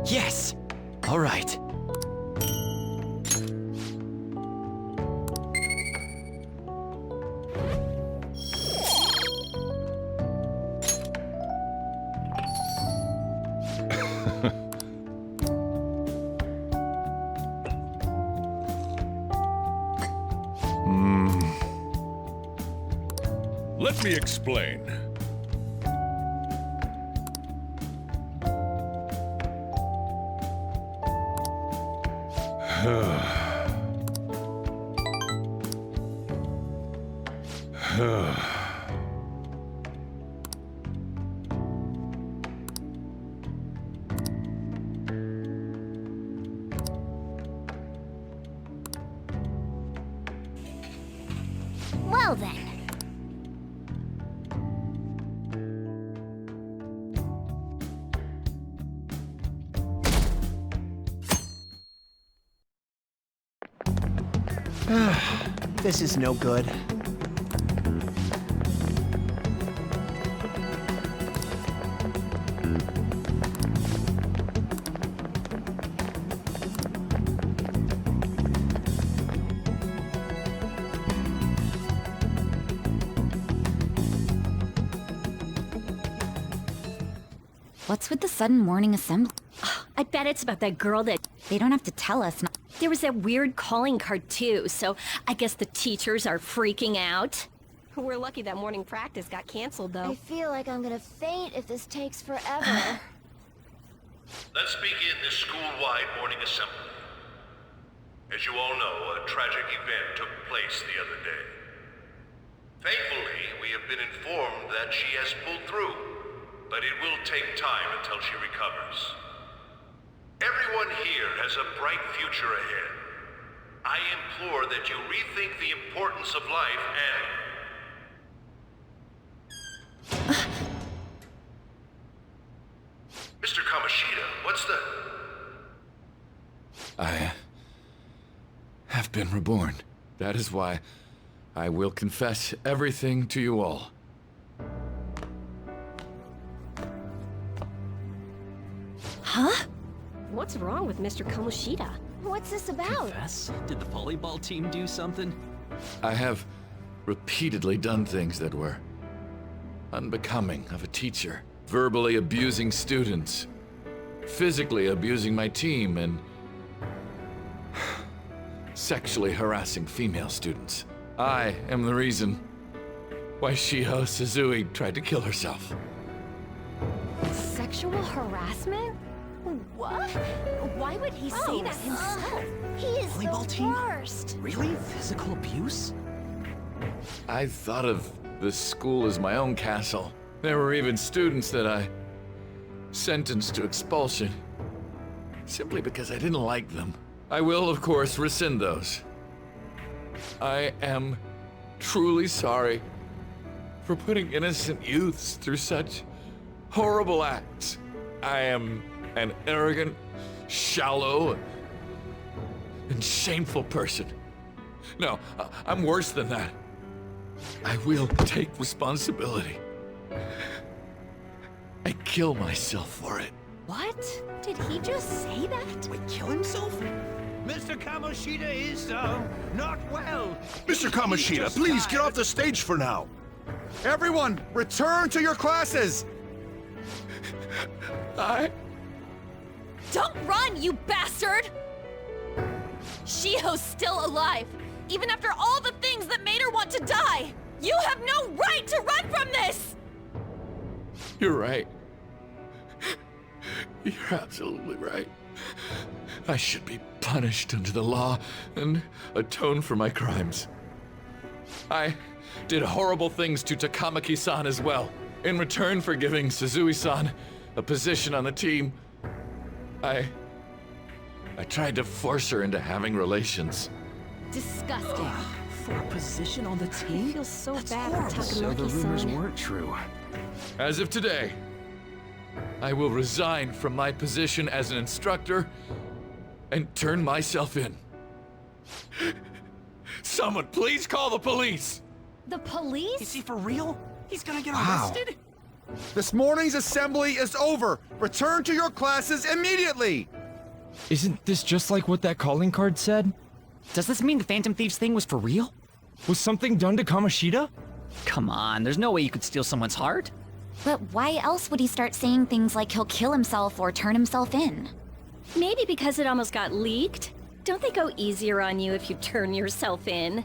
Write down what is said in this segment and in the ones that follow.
Yes! All right. Let me explain. Well then. This is no good. What's with the sudden morning assembly? I bet it's about that girl that... They don't have to tell us. There was that weird calling card too, so I guess the teachers are freaking out. We're lucky that morning practice got canceled though. I feel like I'm gonna faint if this takes forever. Let's begin this school-wide morning assembly. As you all know, a tragic event took place the other day. Thankfully, we have been informed that she has pulled through, but it will take time until she recovers. Everyone here has a bright future ahead. I implore that you rethink the importance of life and... Mr. Kamoshida, what's the... I have been reborn. That is why I will confess everything to you all. Huh? What's wrong with Mr. Kamoshida? What's this about? Confess? Did the volleyball team do something? I have repeatedly done things that were unbecoming of a teacher. Verbally abusing students, physically abusing my team, and sexually harassing female students. I am the reason why Shiho Suzui tried to kill herself. Sexual harassment? What? Why would he say that himself? He is Volleyball the team? worst. Really? Physical abuse? I thought of the school as my own castle. There were even students that I sentenced to expulsion, simply because I didn't like them. I will, of course, rescind those. I am truly sorry for putting innocent youths through such horrible acts. I am an arrogant, shallow, and shameful person. No, I'm worse than that. I will take responsibility. I kill myself for it. What? Did he just say that? Wait, kill himself? Mr. Kamoshida is, not well. Mr. Kamoshida, please get off the stage for now. Everyone, return to your classes! Don't run, you bastard! Shiho's still alive, even after all the things that made her want to die! You have no right to run from this! You're right. You're absolutely right. I should be punished under the law and atone for my crimes. I did horrible things to Takamaki-san as well. In return for giving Suzui-san a position on the team, I tried to force her into having relations. Disgusting. For a position on the I team? feel so That's bad horrible. for So the rumors Takamaki-san. weren't true. As of today, I will resign from my position as an instructor and turn myself in. Someone please call the police! The police? Is he for real? He's gonna get Wow. arrested? This morning's assembly is over. Return to your classes immediately. Isn't this just like what that calling card said? Does this mean the Phantom Thieves thing was for real? Was something done to Kamoshida? Come on, there's no way you could steal someone's heart. But why else would he start saying things like he'll kill himself or turn himself in? Maybe because it almost got leaked. Don't they go easier on you if you turn yourself in?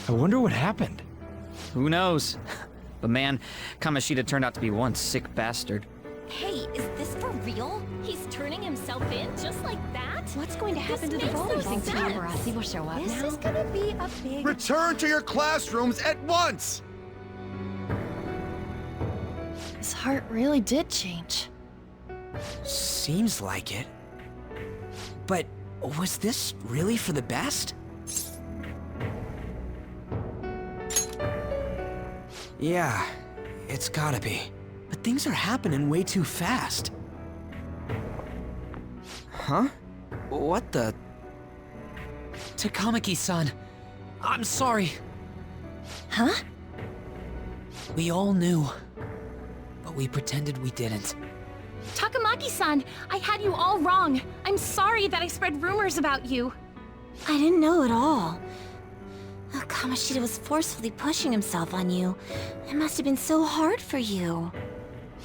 I wonder what happened. Who knows? But man, Kamoshida turned out to be one sick bastard. Hey, is this for real? He's turning himself in just like that? What's going to happen to the makes no volleyball sense. team? Paparazzi will show up This now. is gonna be a big... Return to your classrooms at once. His heart really did change. Seems like it. But was this really for the best? Yeah, it's gotta be. But things are happening way too fast. Huh? What the? Takamaki-san, I'm sorry. Huh? We all knew, but we pretended we didn't. Takamaki-san, I had you all wrong. I'm sorry that I spread rumors about you. I didn't know at all. Oh, Kamoshida was forcefully pushing himself on you. It must have been so hard for you.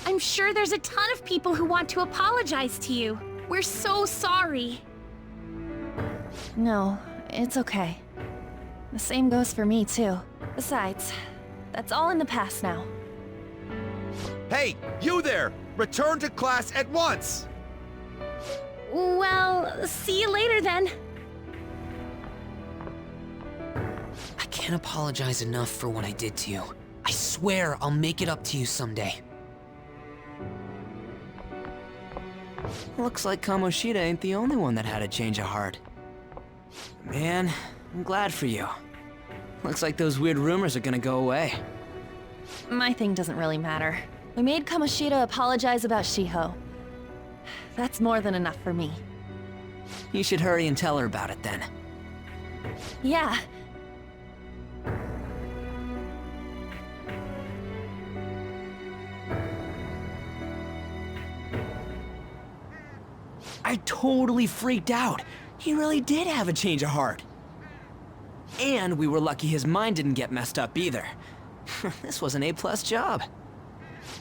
I'm sure there's a ton of people who want to apologize to you. We're so sorry. No, it's okay. The same goes for me, too. Besides, that's all in the past now. Hey, you there! Return to class at once. Well, see you later then. I can't apologize enough for what I did to you. I swear I'll make it up to you someday. Looks like Kamoshida ain't the only one that had a change of heart. Man, I'm glad for you. Looks like those weird rumors are gonna go away. My thing doesn't really matter. We made Kamoshida apologize about Shiho. That's more than enough for me. You should hurry and tell her about it then. Yeah. I totally freaked out. He really did have a change of heart. And we were lucky his mind didn't get messed up either. This was an A+ job.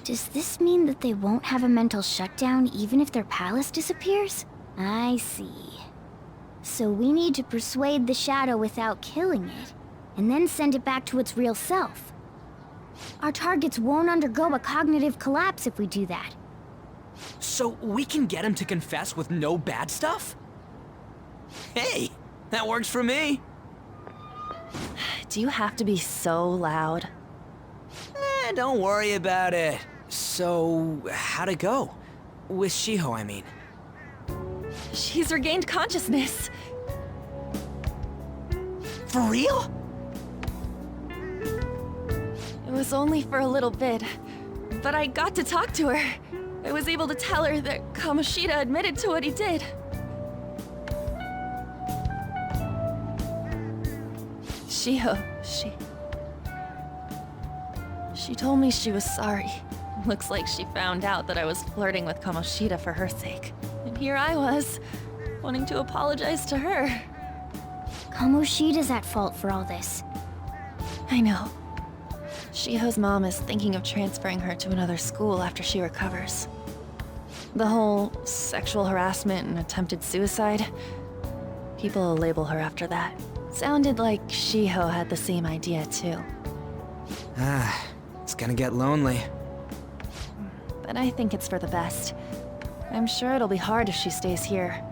Does this mean that they won't have a mental shutdown even if their palace disappears? I see. So we need to persuade the shadow without killing it, and then send it back to its real self. Our targets won't undergo a cognitive collapse if we do that. So we can get him to confess with no bad stuff? Hey, that works for me. Do you have to be so loud? Don't worry about it. So, how'd it go? With Shiho, I mean. She's regained consciousness. For real? It was only for a little bit, but I got to talk to her. I was able to tell her that Kamoshida admitted to what he did. Shiho, She told me she was sorry. Looks like she found out that I was flirting with Kamoshida for her sake. And here I was, wanting to apologize to her. Kamoshida's at fault for all this. I know. Shiho's mom is thinking of transferring her to another school after she recovers. The whole sexual harassment and attempted suicide, people will label her after that. Sounded like Shiho had the same idea too. It's gonna get lonely. But I think it's for the best. I'm sure it'll be hard if she stays here.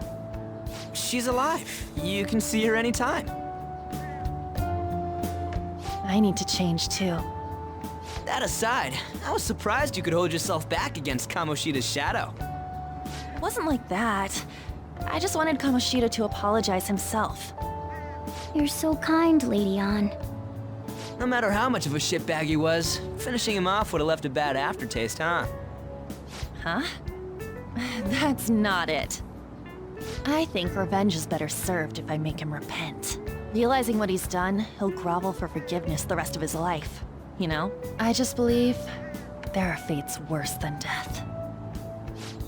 She's alive. You can see her anytime. I need to change too. That aside, I was surprised you could hold yourself back against Kamoshida's shadow. It wasn't like that. I just wanted Kamoshida to apologize himself. You're so kind, Lady Ann. No matter how much of a shitbag he was, finishing him off would have left a bad aftertaste, huh? Huh? That's not it. I think revenge is better served if I make him repent. Realizing what he's done, he'll grovel for forgiveness the rest of his life. You know? I just believe there are fates worse than death.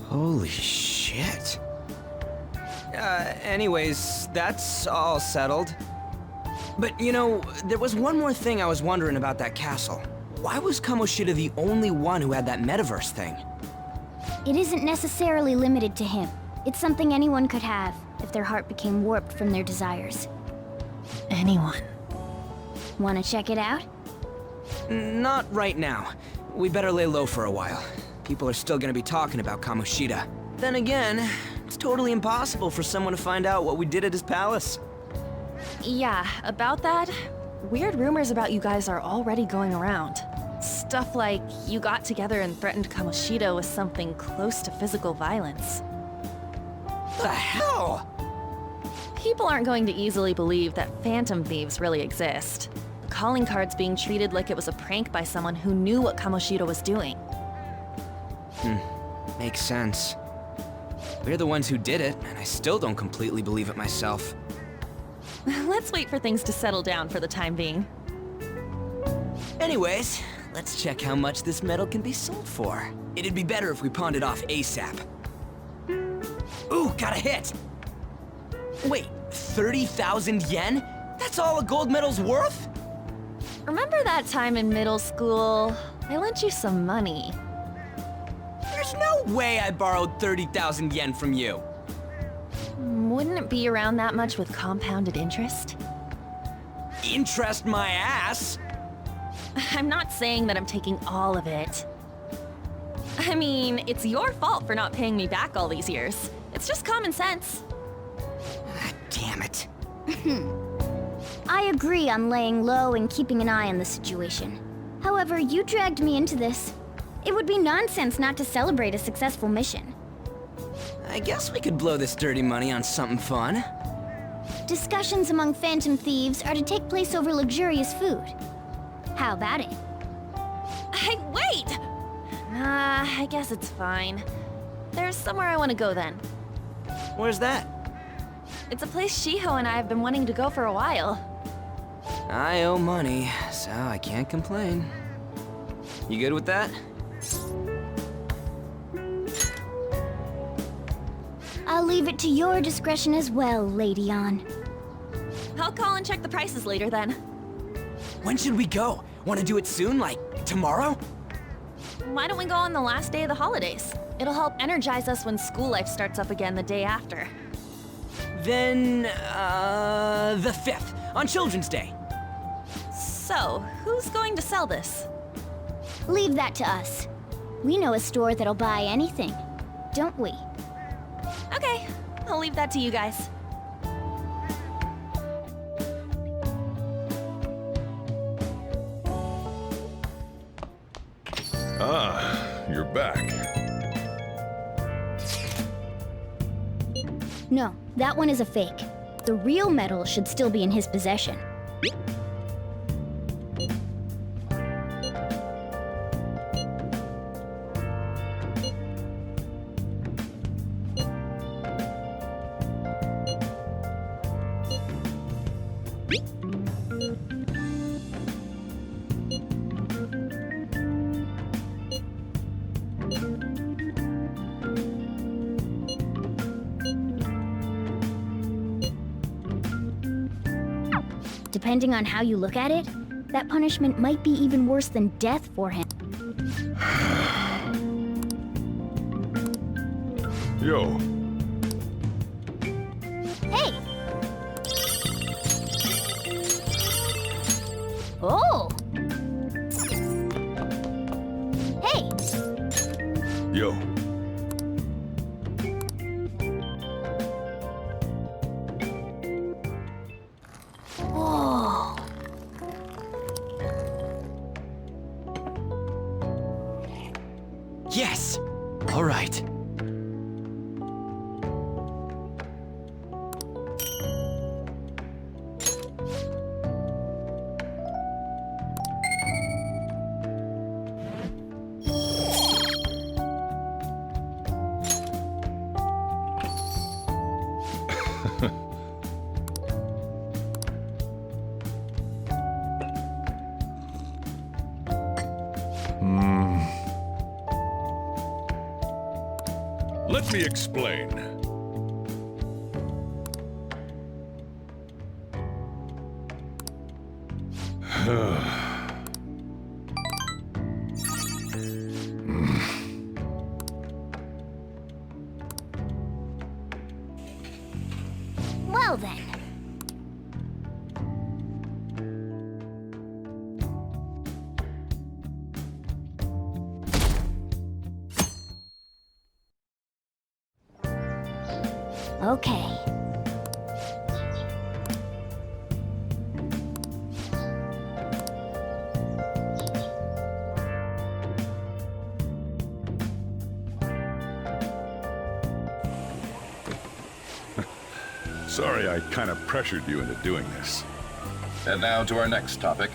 Holy shit. Anyways, that's all settled. But you know, there was one more thing I was wondering about that castle. Why was Kamoshida the only one who had that metaverse thing? It isn't necessarily limited to him. It's something anyone could have, if their heart became warped from their desires. Anyone. Wanna check it out? Not right now. We better lay low for a while. People are still gonna be talking about Kamoshida. Then again, it's totally impossible for someone to find out what we did at his palace. Yeah, about that, weird rumors about you guys are already going around. Stuff like you got together and threatened Kamoshida with something close to physical violence. The hell? People aren't going to easily believe that phantom thieves really exist. The calling card's being treated like it was a prank by someone who knew what Kamoshida was doing. Makes sense. We're the ones who did it, and I still don't completely believe it myself. Let's wait for things to settle down for the time being. Anyways, let's check how much this metal can be sold for. It'd be better if we pawned it off ASAP. Ooh, got a hit! Wait, 30,000 yen? That's all a gold medal's worth? Remember that time in middle school? I lent you some money. There's no way I borrowed 30,000 yen from you. Wouldn't it be around that much with compounded interest? Interest my ass? I'm not saying that I'm taking all of it. I mean, it's your fault for not paying me back all these years. It's just common sense. Ah, damn it. I agree on laying low and keeping an eye on the situation. However, you dragged me into this. It would be nonsense not to celebrate a successful mission. I guess we could blow this dirty money on something fun. Discussions among phantom thieves are to take place over luxurious food. How about it? Hey, wait! Nah, I guess it's fine. There's somewhere I want to go then. Where's that? It's a place Shiho and I have been wanting to go for a while. I owe money, so I can't complain. You good with that? I'll leave it to your discretion as well, Lady Ann. I'll call and check the prices later then. When should we go? Want to do it soon, like tomorrow? Why don't we go on the last day of the holidays? It'll help energize us when school life starts up again the day after. Then, the 5th, on Children's Day. So, who's going to sell this? Leave that to us. We know a store that'll buy anything, don't we? Okay, I'll leave that to you guys. Ah, you're back. No, that one is a fake. The real medal should still be in his possession. Depending on how you look at it, that punishment might be even worse than death for him. Yo. Hey! Oh! Hey! Yo. Whoa! Yes! All right. Let me explain. Well then. Okay. Sorry I kind of pressured you into doing this. And now to our next topic,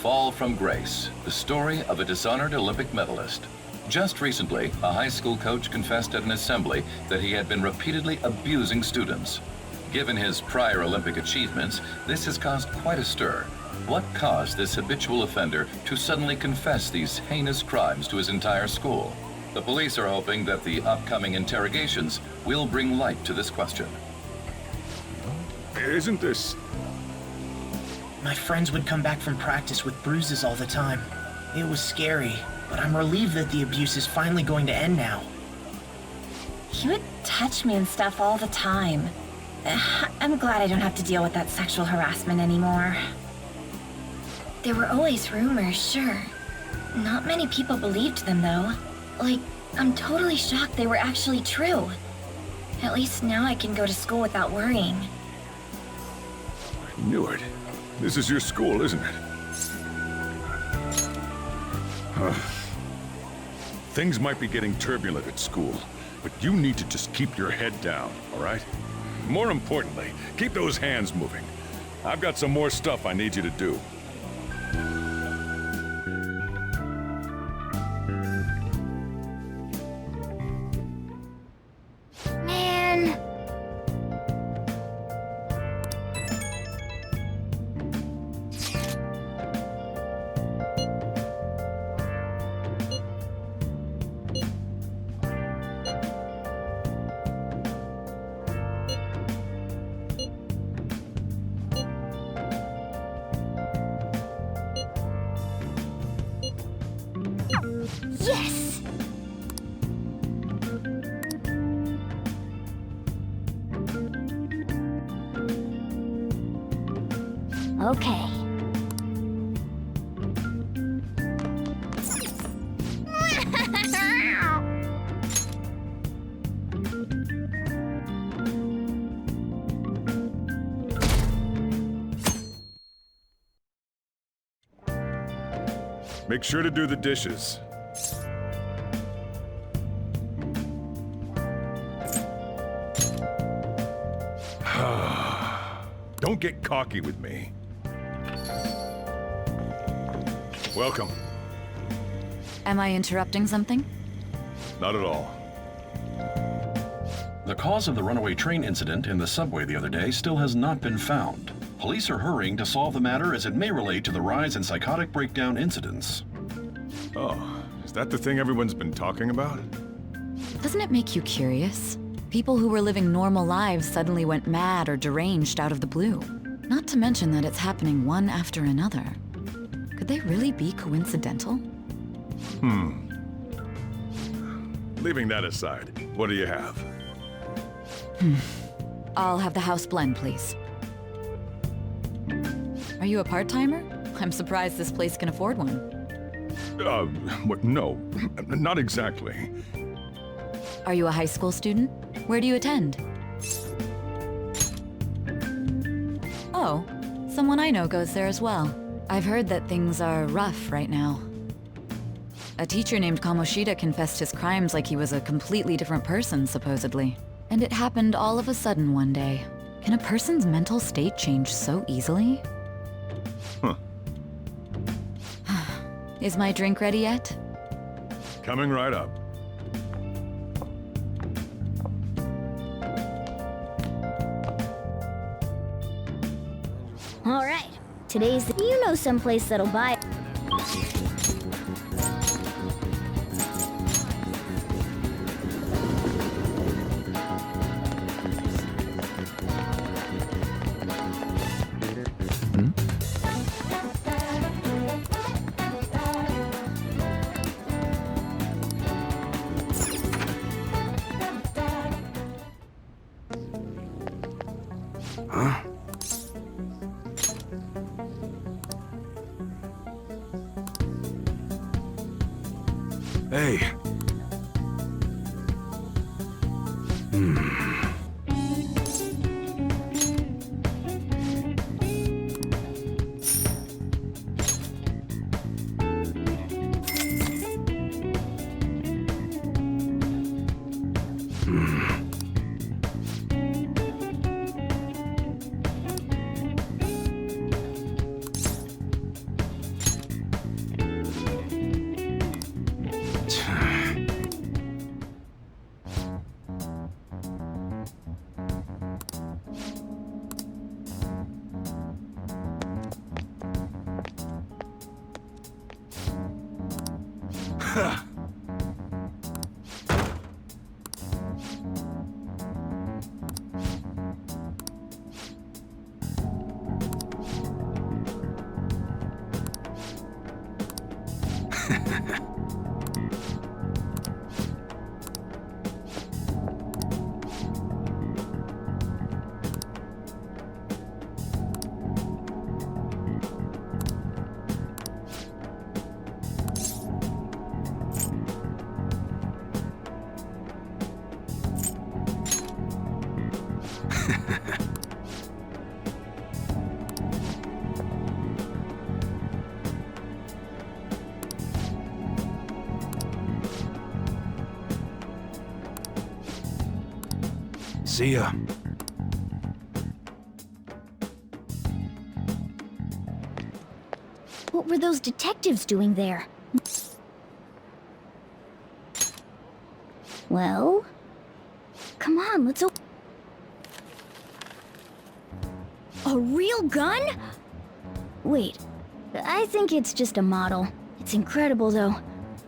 Fall from Grace, the story of a dishonored Olympic medalist. Just recently, a high school coach confessed at an assembly that he had been repeatedly abusing students. Given his prior Olympic achievements, this has caused quite a stir. What caused this habitual offender to suddenly confess these heinous crimes to his entire school? The police are hoping that the upcoming interrogations will bring light to this question. Isn't this... My friends would come back from practice with bruises all the time. It was scary, but I'm relieved that the abuse is finally going to end now. He would touch me and stuff all the time. I'm glad I don't have to deal with that sexual harassment anymore. There were always rumors, sure. Not many people believed them, though. Like, I'm totally shocked they were actually true. At least now I can go to school without worrying. Newark, this is your school, isn't it? Things might be getting turbulent at school, but you need to just keep your head down, all right? More importantly, keep those hands moving. I've got some more stuff I need you to do. Man. Yes! Okay. Make sure to do the dishes. Don't get cocky with me. Welcome. Am I interrupting something? Not at all. The cause of the runaway train incident in the subway the other day still has not been found. Police are hurrying to solve the matter as it may relate to the rise in psychotic breakdown incidents. Oh, is that the thing everyone's been talking about? Doesn't it make you curious? People who were living normal lives suddenly went mad or deranged out of the blue. Not to mention that it's happening one after another. Could they really be coincidental? Leaving that aside, what do you have? I'll have the house blend, please. Are you a part-timer? I'm surprised this place can afford one. What? No, not exactly. Are you a high school student? Where do you attend? Oh, someone I know goes there as well. I've heard that things are rough right now. A teacher named Kamoshida confessed his crimes like he was a completely different person, supposedly. And it happened all of a sudden one day. Can a person's mental state change so easily? Huh. Is my drink ready yet? Coming right up. All right. Today's the... You know someplace that'll buy... Hey. See ya. What were those detectives doing there? Well? Come on, let's open. A real gun? Wait, I think it's just a model. It's incredible, though.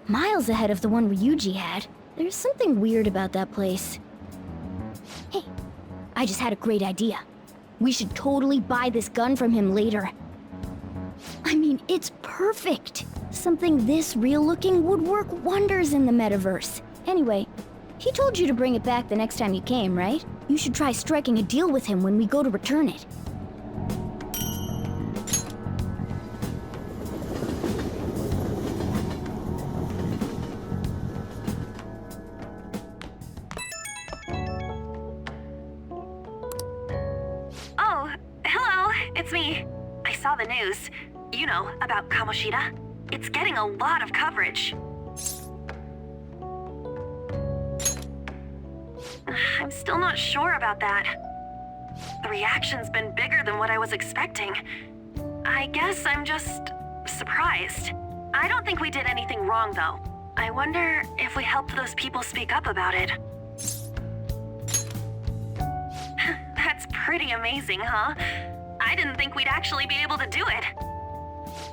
Miles ahead of the one Ryuji had. There's something weird about that place. Hey, I just had a great idea. We should totally buy this gun from him later. I mean, it's perfect. Something this real-looking would work wonders in the metaverse. Anyway, he told you to bring it back the next time you came, right? You should try striking a deal with him when we go to return it. Oh, hello, it's me. I saw the news. You know, about Kamoshida. It's getting a lot of coverage. I'm still not sure about that. The reaction's been bigger than what I was expecting. I guess I'm just surprised. I don't think we did anything wrong, though. I wonder if we helped those people speak up about it. That's pretty amazing, huh? I didn't think we'd actually be able to do it.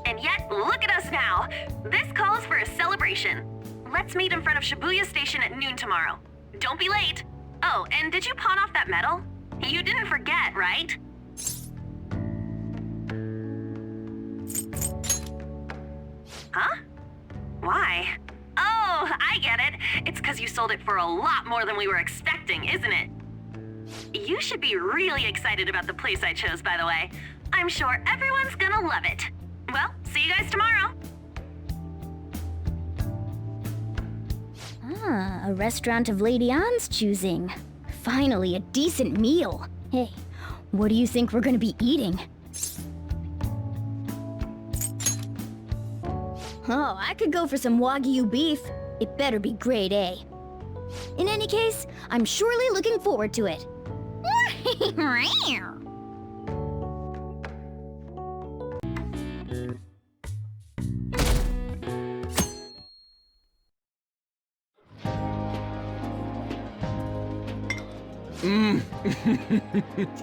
And yet, look at us now. This calls for a celebration. Let's meet in front of Shibuya Station at noon tomorrow. Don't be late. Oh, and did you pawn off that medal? You didn't forget, right? Huh? Why? Oh, I get it. It's because you sold it for a lot more than we were expecting, isn't it? You should be really excited about the place I chose, by the way. I'm sure everyone's gonna love it. Well, see you guys tomorrow. Ah, a restaurant of Lady Ann's choosing. Finally, a decent meal. Hey, what do you think we're gonna be eating? Oh, I could go for some Wagyu beef. It better be grade A. In any case, I'm surely looking forward to it.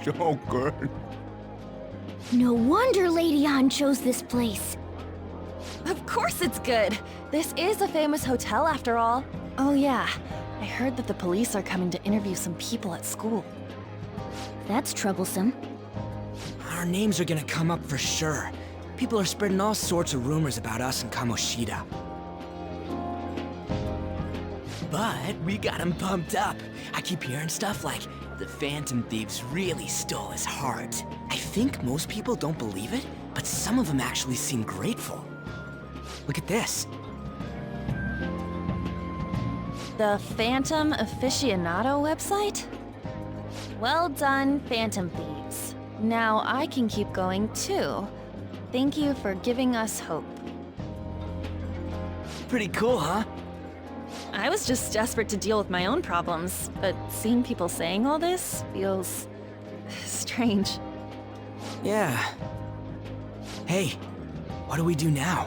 So good. No wonder Lady Ann chose this place. Of course it's good. This is a famous hotel after all. Oh yeah, I heard that the police are coming to interview some people at school. That's troublesome. Our names are gonna come up for sure. People are spreading all sorts of rumors about us and Kamoshida. But we got him pumped up. I keep hearing stuff like, the Phantom Thieves really stole his heart. I think most people don't believe it, but some of them actually seem grateful. Look at this. The Phantom Aficionado website? Well done, Phantom Thieves. Now I can keep going too. Thank you for giving us hope. Pretty cool, huh? I was just desperate to deal with my own problems, but seeing people saying all this feels strange. Yeah. Hey, what do we do now?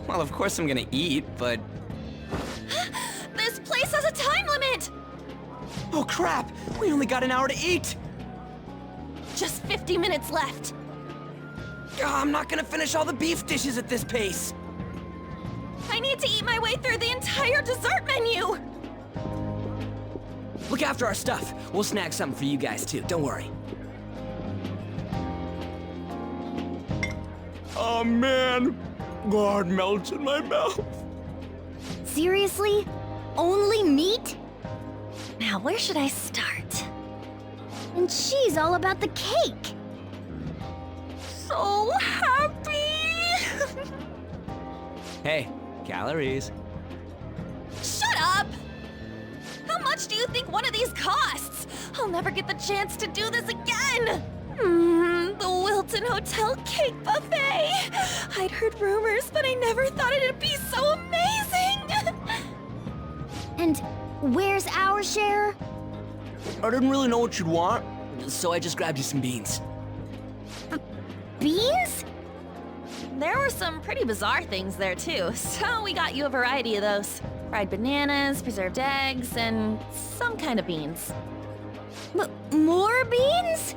Well, of course I'm gonna eat, but... This place has a time limit! Oh crap! We only got an hour to eat! Just 50 minutes left. I'm not gonna finish all the beef dishes at this pace. I need to eat my way through the entire dessert menu! Look after our stuff. We'll snag something for you guys too, don't worry. Oh man! God, melts in my mouth. Seriously? Only meat? Now, where should I start? And she's all about the cake. So happy! Hey, calories. Shut up! How much do you think one of these costs? I'll never get the chance to do this again! The Wilton Hotel Cake Buffet! I'd heard rumors, but I never thought it'd be so amazing! And where's our share? I didn't really know what you'd want, so I just grabbed you some beans. Beans? There were some pretty bizarre things there too, so we got you a variety of those. Fried bananas, preserved eggs, and some kind of beans. More beans?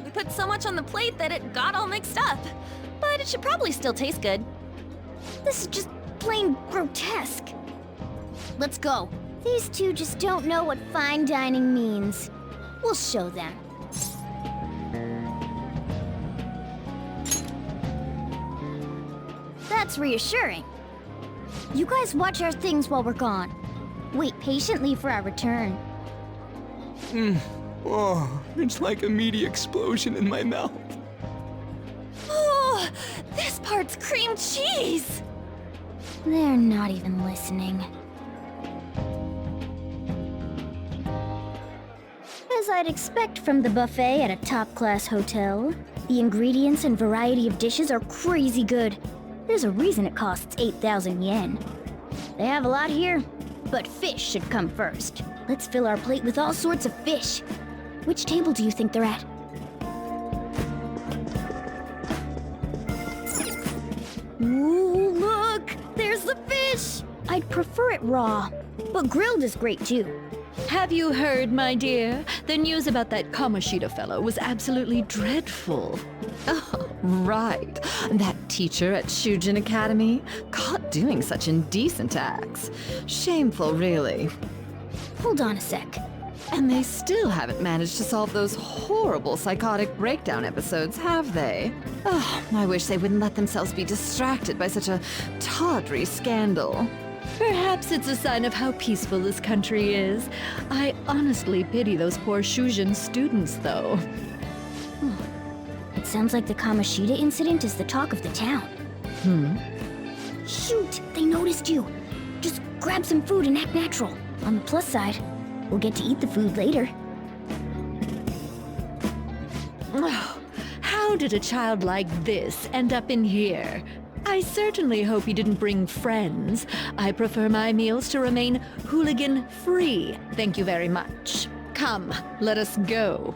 We put so much on the plate that it got all mixed up. But it should probably still taste good. This is just plain grotesque. Let's go. These two just don't know what fine dining means. We'll show them. That's reassuring. You guys watch our things while we're gone. Wait patiently for our return. Oh, it's like a meaty explosion in my mouth. Oh, this part's cream cheese! They're not even listening. As I'd expect from the buffet at a top-class hotel, the ingredients and variety of dishes are crazy good. There's a reason it costs 8,000 yen. They have a lot here, but fish should come first. Let's fill our plate with all sorts of fish. Which table do you think they're at? Ooh, look! There's the fish! I'd prefer it raw, but grilled is great too. Have you heard, my dear? The news about that Kamoshida fellow was absolutely dreadful. Oh, right. That teacher at Shujin Academy, caught doing such indecent acts. Shameful, really. Hold on a sec. And they still haven't managed to solve those horrible psychotic breakdown episodes, have they? Oh, I wish they wouldn't let themselves be distracted by such a tawdry scandal. Perhaps it's a sign of how peaceful this country is. I honestly pity those poor Shujin students, though. It sounds like the Kamoshida incident is the talk of the town. Shoot! They noticed you! Just grab some food and act natural. On the plus side, we'll get to eat the food later. Oh, how did a child like this end up in here? I certainly hope he didn't bring friends. I prefer my meals to remain hooligan-free. Thank you very much. Come, let us go.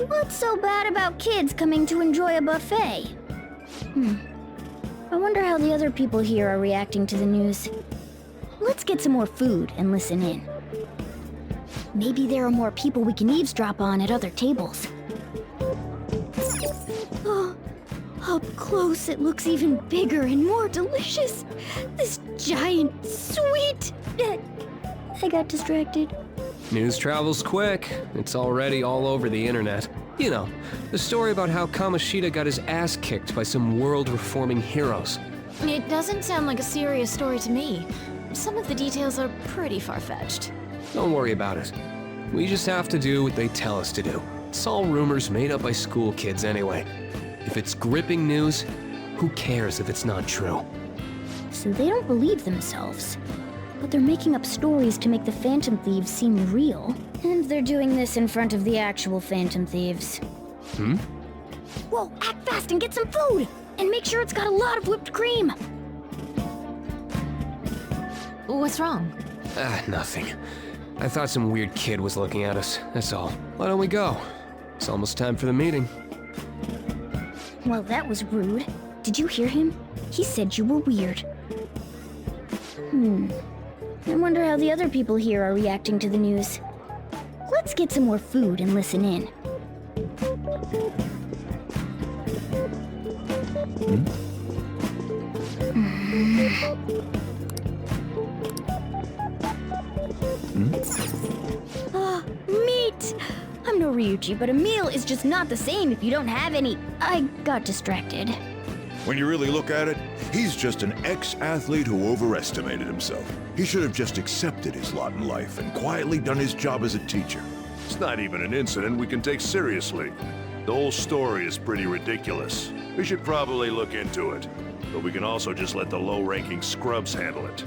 What's so bad about kids coming to enjoy a buffet? I wonder how the other people here are reacting to the news. Let's get some more food and listen in. Maybe there are more people we can eavesdrop on at other tables. Oh, up close it looks even bigger and more delicious. This giant sweet... I got distracted. News travels quick. It's already all over the internet. You know, the story about how Kamoshida got his ass kicked by some world-reforming heroes. It doesn't sound like a serious story to me. Some of the details are pretty far-fetched. Don't worry about it. We just have to do what they tell us to do. It's all rumors made up by school kids anyway. If it's gripping news, Who cares if it's not true? So they don't believe themselves. But they're making up stories to make the Phantom Thieves seem real. And they're doing this in front of the actual Phantom Thieves. Hmm? Whoa, act fast and get some food! And make sure it's got a lot of whipped cream! What's wrong? Nothing. I thought some weird kid was looking at us, that's all. Why don't we go? It's almost time for the meeting. Well, that was rude. Did you hear him? He said you were weird. I wonder how the other people here are reacting to the news. Let's get some more food and listen in. Ah, meat! I'm no Ryuji, but a meal is just not the same if you don't have any. I got distracted. When you really look at it, he's just an ex-athlete who overestimated himself. He should have just accepted his lot in life and quietly done his job as a teacher. It's not even an incident we can take seriously. The whole story is pretty ridiculous. We should probably look into it. But we can also just let the low-ranking scrubs handle it.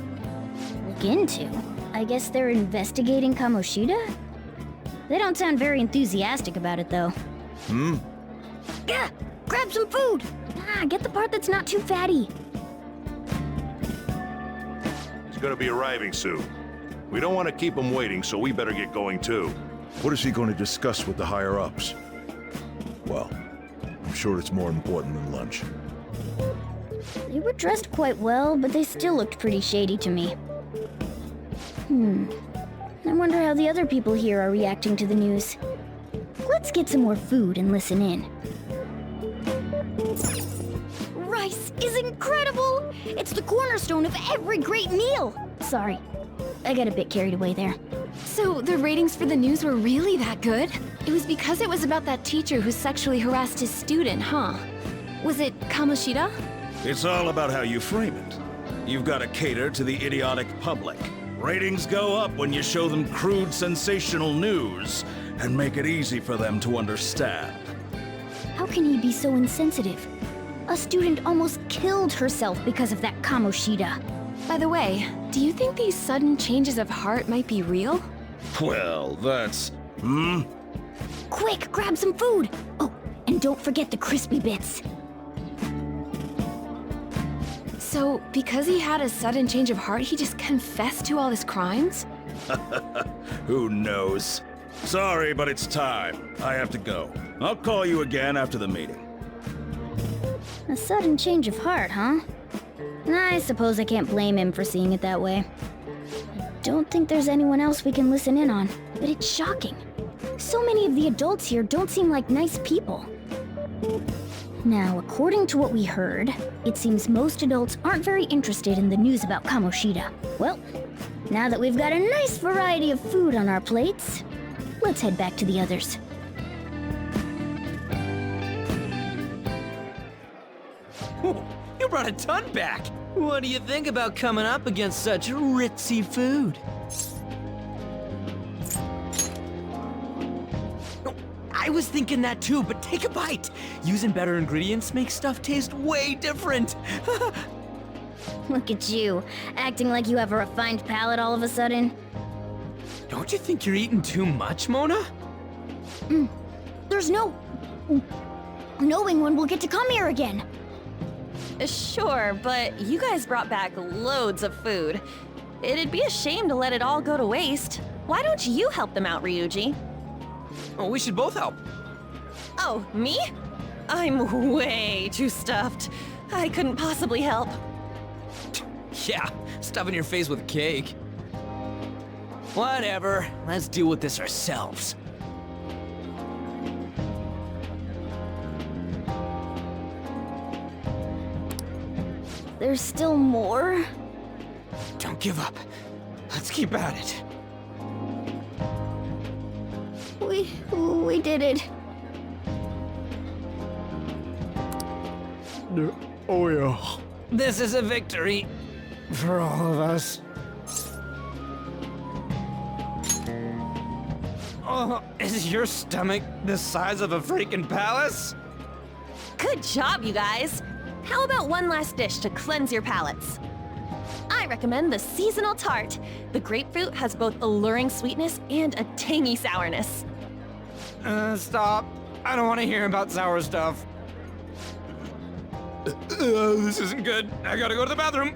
Look into? I guess they're investigating Kamoshida? They don't sound very enthusiastic about it, though. Gah! Grab some food! Get the part that's not too fatty. He's gonna be arriving soon. We don't want to keep him waiting, so we better get going too. What is he going to discuss with the higher-ups? Well, I'm sure it's more important than lunch. They were dressed quite well, but they still looked pretty shady to me. I wonder how the other people here are reacting to the news. Let's get some more food and listen in. Rice is incredible! It's the cornerstone of every great meal! Sorry, I got a bit carried away there. So the ratings for the news were really that good? It was because it was about that teacher who sexually harassed his student, huh? Was it Kamoshida? It's all about how you frame it. You've got to cater to the idiotic public. Ratings go up when you show them crude, sensational news and make it easy for them to understand. How can he be so insensitive? A student almost killed herself because of that Kamoshida. By the way, do you think these sudden changes of heart might be real? Well, that's... Quick, grab some food! Oh, and don't forget the crispy bits. So, because he had a sudden change of heart, he just confessed to all his crimes? Who knows? Sorry, but it's time. I have to go. I'll call you again after the meeting. A sudden change of heart, huh? I suppose I can't blame him for seeing it that way. I don't think there's anyone else we can listen in on, but it's shocking. So many of the adults here don't seem like nice people. Now, according to what we heard, it seems most adults aren't very interested in the news about Kamoshida. Well, now that we've got a nice variety of food on our plates, let's head back to the others. You brought a ton back! What do you think about coming up against such ritzy food? I was thinking that too, but take a bite! Using better ingredients makes stuff taste way different! Look at you, acting like you have a refined palate all of a sudden. Don't you think you're eating too much, Mona? There's no knowing when we'll get to come here again. Sure, but you guys brought back loads of food. It'd be a shame to let it all go to waste. Why don't you help them out, Ryuji? Oh, we should both help. Oh, me? I'm way too stuffed. I couldn't possibly help. Yeah, stuffing your face with cake. Whatever, let's deal with this ourselves. There's still more? Don't give up. Let's keep at it. We did it. Oh yeah. This is a victory for all of us. Oh, is your stomach the size of a freaking palace? Good job, you guys. How about one last dish to cleanse your palates? I recommend the seasonal tart. The grapefruit has both alluring sweetness and a tangy sourness. Stop. I don't want to hear about sour stuff. This isn't good. I gotta go to the bathroom.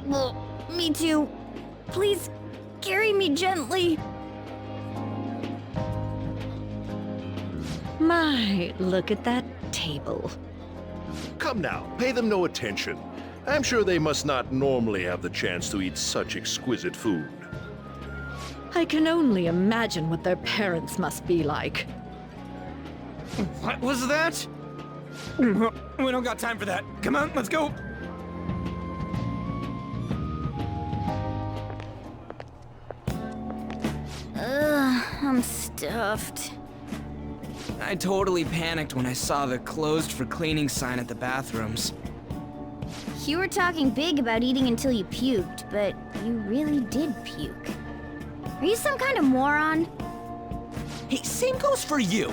Well, me too. Please, carry me gently. My, look at that table. Come now, pay them no attention. I'm sure they must not normally have the chance to eat such exquisite food. I can only imagine what their parents must be like. What was that? We don't got time for that. Come on, let's go. I'm stuffed. I totally panicked when I saw the closed for cleaning sign at the bathrooms. You were talking big about eating until you puked, but you really did puke. Are you some kind of moron? Hey, same goes for you!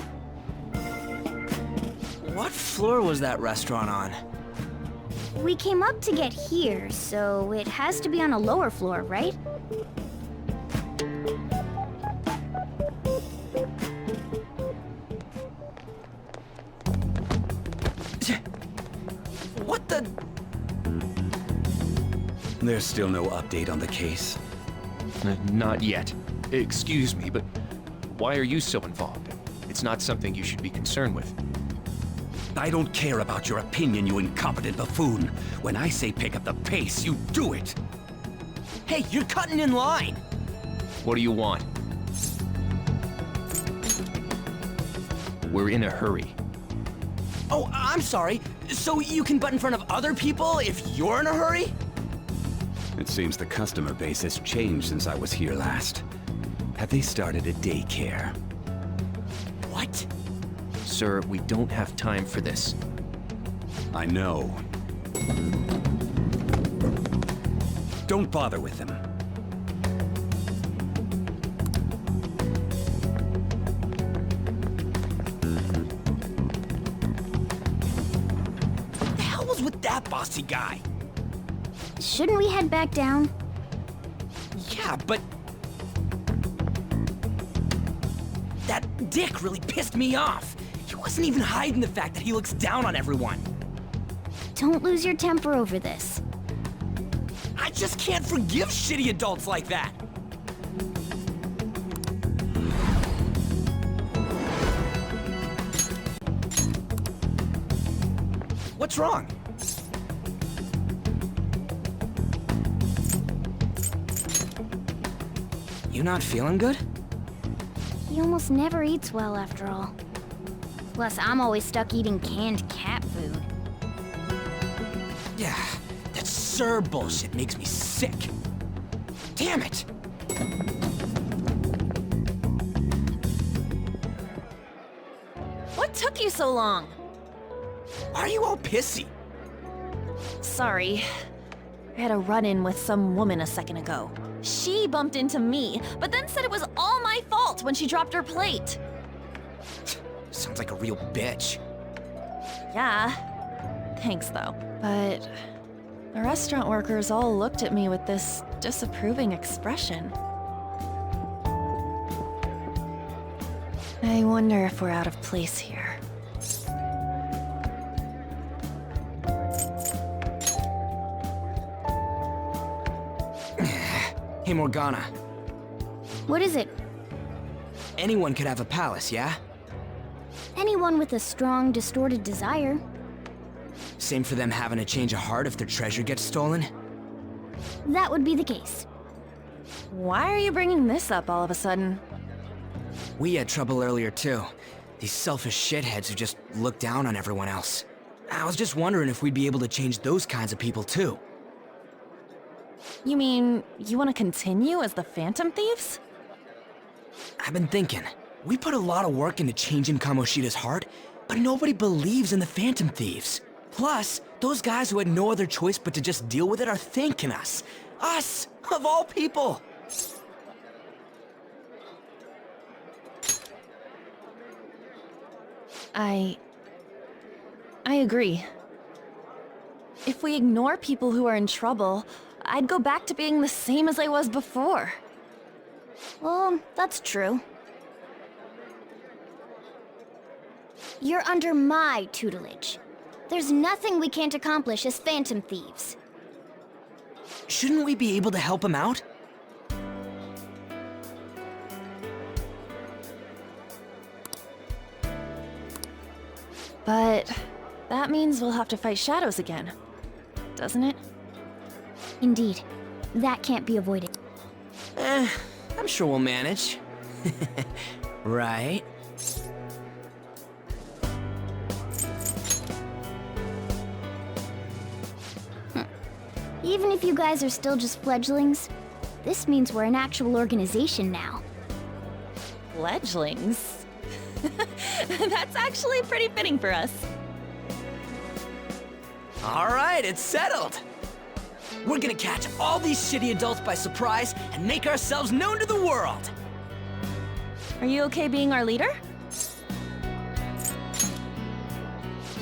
What floor was that restaurant on? We came up to get here, so it has to be on a lower floor, right? What the? There's still no update on the case. Not yet. Excuse me, but why are you so involved? It's not something you should be concerned with. I don't care about your opinion, you incompetent buffoon. When I say pick up the pace, you do it! Hey, you're cutting in line! What do you want? We're in a hurry. Oh, I'm sorry. So you can butt in front of other people if you're in a hurry? It seems the customer base has changed since I was here last. Have they started a daycare? What? Sir, we don't have time for this. I know. Don't bother with them. What the hell was with that bossy guy? Shouldn't we head back down? Yeah, but... that dick really pissed me off. He wasn't even hiding the fact that he looks down on everyone. Don't lose your temper over this. I just can't forgive shitty adults like that. What's wrong? You not feeling good? He almost never eats well after all. Plus, I'm always stuck eating canned cat food. Yeah, that Sir bullshit makes me sick. Damn it! What took you so long? Why are you all pissy? Sorry. I had a run-in with some woman a second ago. She bumped into me, but then said it was all my fault when she dropped her plate. Sounds like a real bitch. Yeah. Thanks, though. But the restaurant workers all looked at me with this disapproving expression. I wonder if we're out of place here. Hey, Morgana. What is it? Anyone could have a palace, yeah? Anyone with a strong, distorted desire. Same for them having a change of heart if their treasure gets stolen? That would be the case. Why are you bringing this up all of a sudden? We had trouble earlier, too. These selfish shitheads who just look down on everyone else. I was just wondering if we'd be able to change those kinds of people, too. You mean, you want to continue as the Phantom Thieves? I've been thinking. We put a lot of work into changing Kamoshida's heart, but nobody believes in the Phantom Thieves. Plus, those guys who had no other choice but to just deal with it are thanking us. Us, of all people! I agree. If we ignore people who are in trouble, I'd go back to being the same as I was before. Well, that's true. You're under my tutelage. There's nothing we can't accomplish as Phantom Thieves. Shouldn't we be able to help him out? But that means we'll have to fight shadows again, doesn't it? Indeed. That can't be avoided. I'm sure we'll manage. Right? Even if you guys are still just fledglings, this means we're an actual organization now. Fledglings? That's actually pretty fitting for us. All right, it's settled. We're gonna catch all these shitty adults by surprise and make ourselves known to the world. Are you okay being our leader?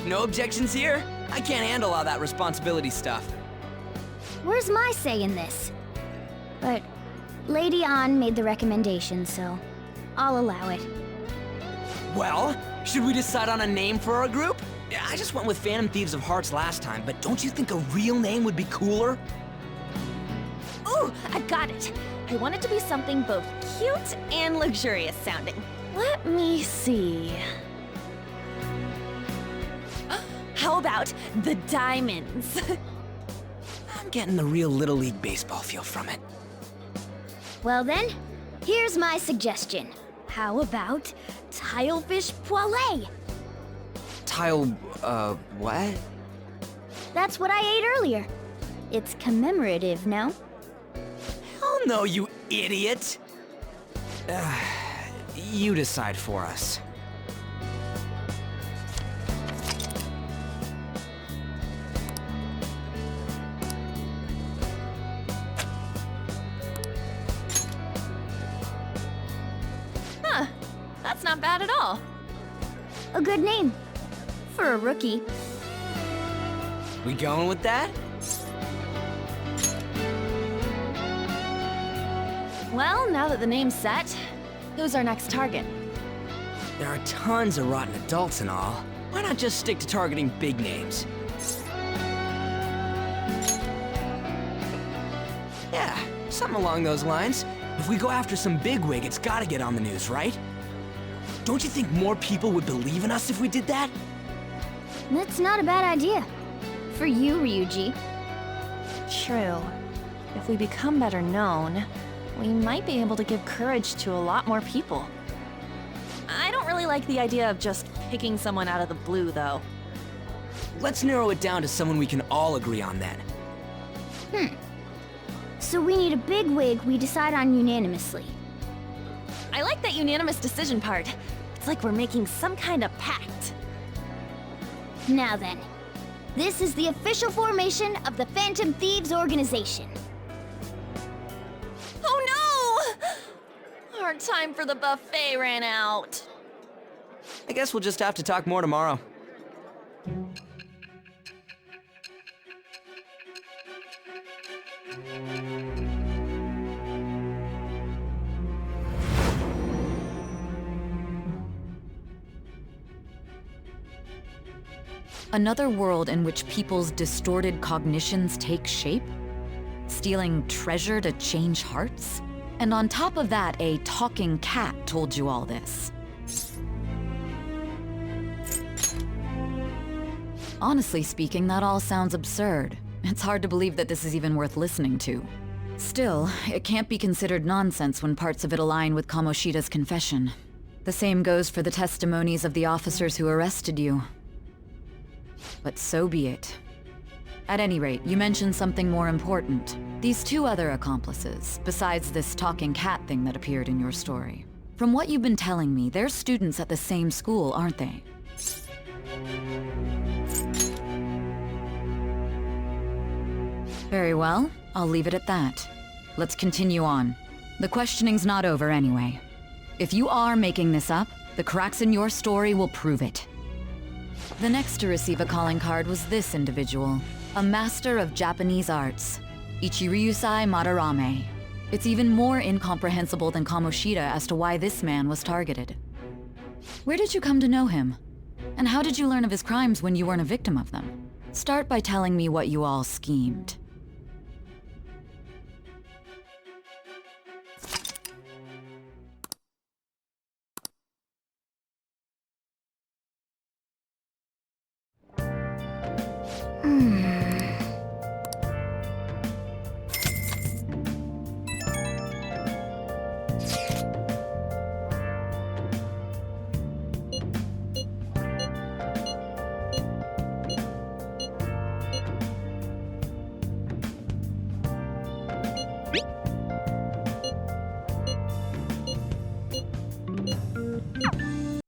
No objections here? I can't handle all that responsibility stuff. Where's my say in this? But Lady An made the recommendation, so I'll allow it. Well, should we decide on a name for our group? I just went with Phantom Thieves of Hearts last time, but don't you think a real name would be cooler? Ooh, I got it. I want it to be something both cute and luxurious sounding. Let me see. How about the Diamonds? I'm getting the real Little League Baseball feel from it. Well then, here's my suggestion. How about Tilefish Poêlée? What? That's what I ate earlier. It's commemorative, no? Hell no, you idiot! You decide for us. Huh, that's not bad at all. A good name. For a rookie. We going with that? Well, now that the name's set, who's our next target? There are tons of rotten adults and all. Why not just stick to targeting big names? Yeah, something along those lines. If we go after some bigwig, it's gotta get on the news, right? Don't you think more people would believe in us if we did that? That's not a bad idea. For you, Ryuji. True. If we become better known, we might be able to give courage to a lot more people. I don't really like the idea of just picking someone out of the blue, though. Let's narrow it down to someone we can all agree on then. So we need a bigwig we decide on unanimously. I like that unanimous decision part. It's like we're making some kind of pact. Now then, this is the official formation of the Phantom Thieves organization. Oh no! Our time for the buffet ran out. I guess we'll just have to talk more tomorrow. Another world in which people's distorted cognitions take shape? Stealing treasure to change hearts? And on top of that, a talking cat told you all this. Honestly speaking, that all sounds absurd. It's hard to believe that this is even worth listening to. Still, it can't be considered nonsense when parts of it align with Kamoshida's confession. The same goes for the testimonies of the officers who arrested you. But so be it. At any rate, you mentioned something more important. These two other accomplices, besides this talking cat thing that appeared in your story. From what you've been telling me, they're students at the same school, aren't they? Very well, I'll leave it at that. Let's continue on. The questioning's not over anyway. If you are making this up, the cracks in your story will prove it. The next to receive a calling card was this individual. A master of Japanese arts, Ichiryusai Madarame. It's even more incomprehensible than Kamoshida as to why this man was targeted. Where did you come to know him? And how did you learn of his crimes when you weren't a victim of them? Start by telling me what you all schemed.